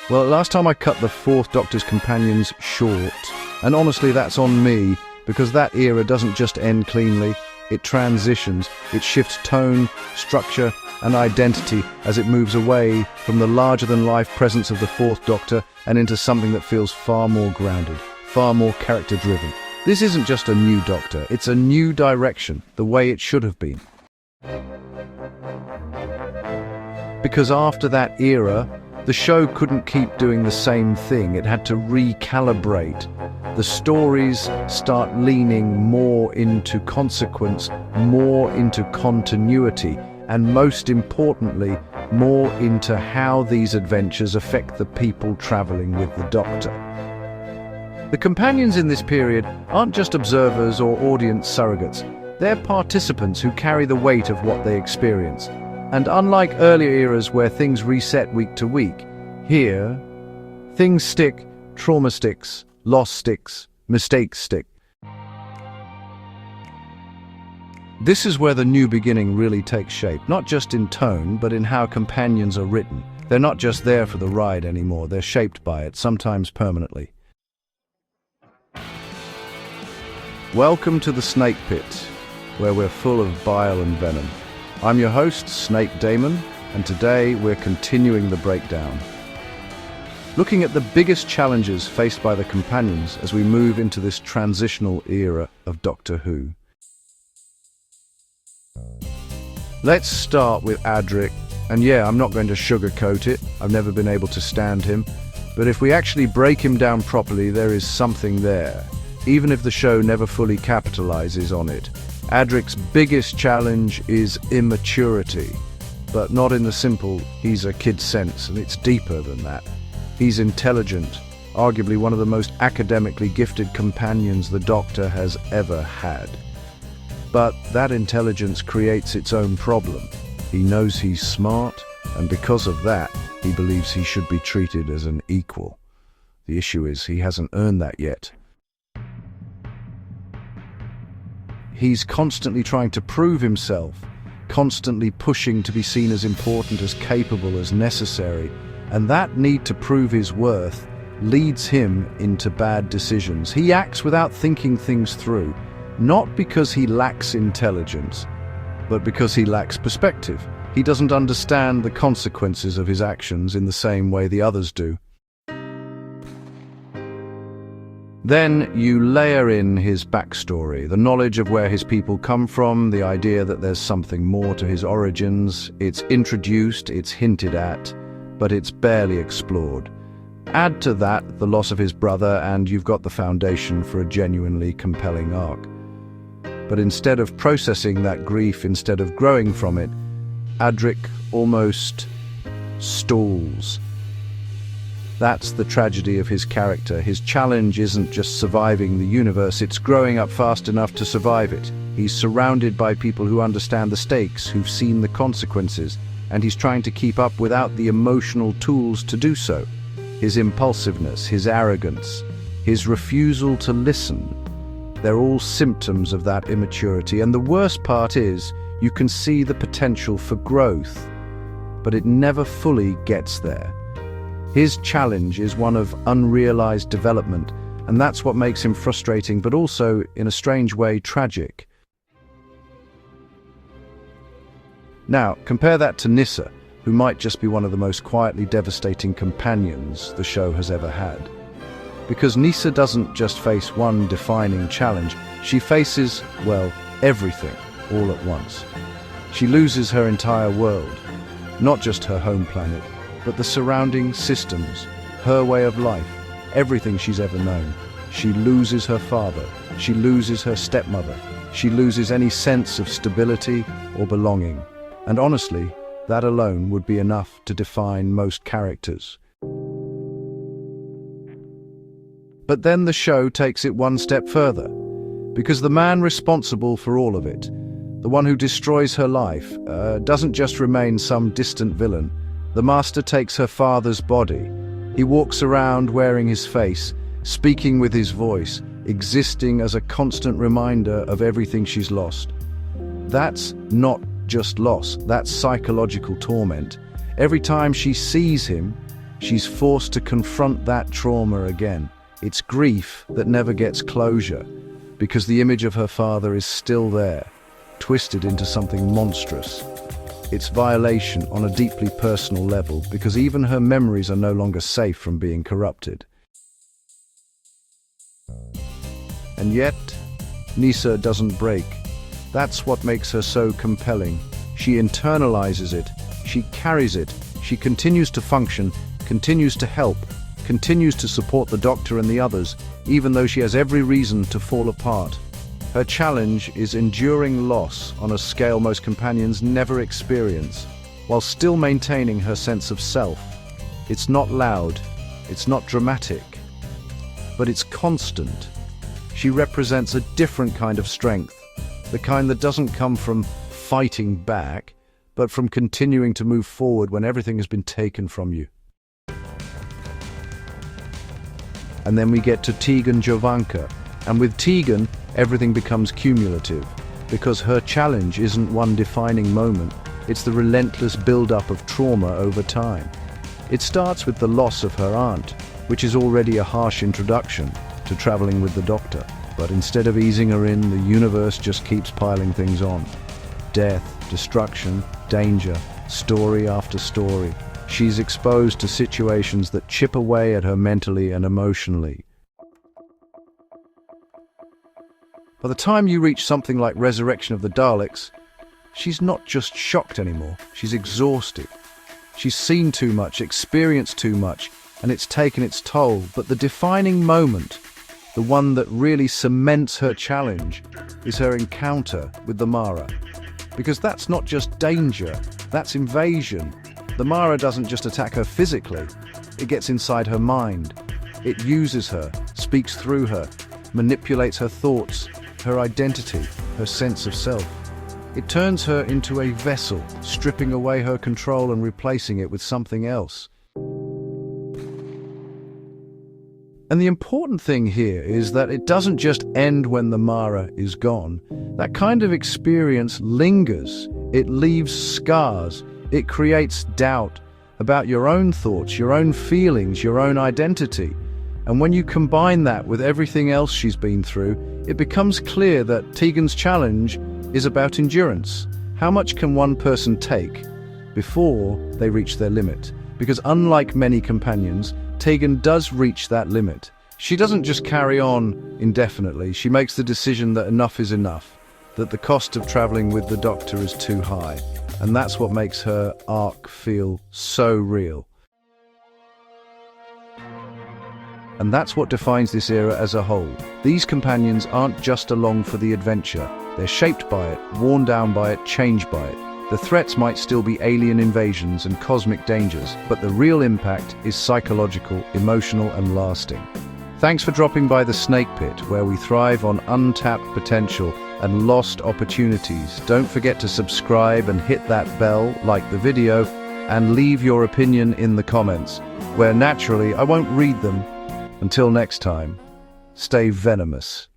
Well, last time I cut the Fourth Doctor's companions short, and honestly that's on me, because that era doesn't just end cleanly, it transitions, it shifts tone, structure, and identity as it moves away from the larger-than-life presence of the Fourth Doctor and into something that feels far more grounded, far more character-driven. This isn't just a new Doctor, it's a new direction, the way it should have been. Because after that era, the show couldn't keep doing the same thing. It had to recalibrate. The stories start leaning more into consequence, more into continuity, and most importantly, more into how these adventures affect the people traveling with the Doctor. The companions in this period aren't just observers or audience surrogates. They're participants who carry the weight of what they experience. And unlike earlier eras where things reset week to week, here, things stick, trauma sticks, loss sticks, mistakes stick. This is where the new beginning really takes shape, not just in tone, but in how companions are written. They're not just there for the ride anymore, they're shaped by it, sometimes permanently. Welcome to the Snake Pit, where we're full of bile and venom. I'm your host, Snake Damon, and today we're continuing the breakdown. Looking at the biggest challenges faced by the companions as we move into this transitional era of Doctor Who. Let's start with Adric, and yeah, I'm not going to sugarcoat it, I've never been able to stand him, but if we actually break him down properly, there is something there, even if the show never fully capitalizes on it. Adric's biggest challenge is immaturity, but not in the simple, he's a kid sense, and it's deeper than that. He's intelligent, arguably one of the most academically gifted companions the Doctor has ever had. But that intelligence creates its own problem. He knows he's smart, and because of that, he believes he should be treated as an equal. The issue is he hasn't earned that yet. He's constantly trying to prove himself, constantly pushing to be seen as important, as capable, as necessary, and that need to prove his worth leads him into bad decisions. He acts without thinking things through, not because he lacks intelligence, but because he lacks perspective. He doesn't understand the consequences of his actions in the same way the others do. Then you layer in his backstory, the knowledge of where his people come from, the idea that there's something more to his origins. It's introduced, it's hinted at, but it's barely explored. Add to that the loss of his brother, and you've got the foundation for a genuinely compelling arc. But instead of processing that grief, instead of growing from it, Adric almost stalls. That's the tragedy of his character. His challenge isn't just surviving the universe, it's growing up fast enough to survive it. He's surrounded by people who understand the stakes, who've seen the consequences, and he's trying to keep up without the emotional tools to do so. His impulsiveness, his arrogance, his refusal to listen, they're all symptoms of that immaturity. And the worst part is, you can see the potential for growth, but it never fully gets there. His challenge is one of unrealized development, and that's what makes him frustrating, but also, in a strange way, tragic. Now, compare that to Nyssa, who might just be one of the most quietly devastating companions the show has ever had. Because Nyssa doesn't just face one defining challenge, she faces, well, everything, all at once. She loses her entire world, not just her home planet, but the surrounding systems, her way of life, everything she's ever known. She loses her father, she loses her stepmother, she loses any sense of stability or belonging. And honestly, that alone would be enough to define most characters. But then the show takes it one step further, because the man responsible for all of it, the one who destroys her life, doesn't just remain some distant villain. The Master takes her father's body. He walks around wearing his face, speaking with his voice, existing as a constant reminder of everything she's lost. That's not just loss, that's psychological torment. Every time she sees him, She's forced to confront that trauma again. It's grief that never gets closure, because the image of her father is still there, twisted into something monstrous. It's violation on a deeply personal level, because even her memories are no longer safe from being corrupted. And yet, Nyssa doesn't break. That's what makes her so compelling. She internalizes it, she carries it, she continues to function, continues to help, continues to support the Doctor and the others, even though she has every reason to fall apart. Her challenge is enduring loss on a scale most companions never experience, while still maintaining her sense of self. It's not loud, it's not dramatic, but it's constant. She represents a different kind of strength, the kind that doesn't come from fighting back, but from continuing to move forward when everything has been taken from you. And then we get to Tegan Jovanka, and with Tegan, everything becomes cumulative, because her challenge isn't one defining moment, it's the relentless build-up of trauma over time. It starts with the loss of her aunt, which is already a harsh introduction to traveling with the Doctor, but instead of easing her in, the universe just keeps piling things on. Death, destruction, danger, story after story. She's exposed to situations that chip away at her mentally and emotionally. By the time you reach something like Resurrection of the Daleks, she's not just shocked anymore, she's exhausted. She's seen too much, experienced too much, and it's taken its toll. But the defining moment, the one that really cements her challenge, is her encounter with the Mara. Because that's not just danger, that's invasion. The Mara doesn't just attack her physically, it gets inside her mind. It uses her, speaks through her, manipulates her thoughts, her identity, her sense of self. It turns her into a vessel, stripping away her control and replacing it with something else. And the important thing here is that it doesn't just end when the Mara is gone. That kind of experience lingers. It leaves scars. It creates doubt about your own thoughts, your own feelings, your own identity. And when you combine that with everything else she's been through, it becomes clear that Tegan's challenge is about endurance. How much can one person take before they reach their limit? Because unlike many companions, Tegan does reach that limit. She doesn't just carry on indefinitely. She makes the decision that enough is enough, that the cost of traveling with the Doctor is too high. And that's what makes her arc feel so real. And that's what defines this era as a whole. These companions aren't just along for the adventure. They're shaped by it, worn down by it, changed by it. The threats might still be alien invasions and cosmic dangers, but the real impact is psychological, emotional, and lasting. Thanks for dropping by the Snake Pit, where we thrive on untapped potential and lost opportunities. Don't forget to subscribe and hit that bell, like the video, and leave your opinion in the comments, where naturally I won't read them. Until next time, stay venomous.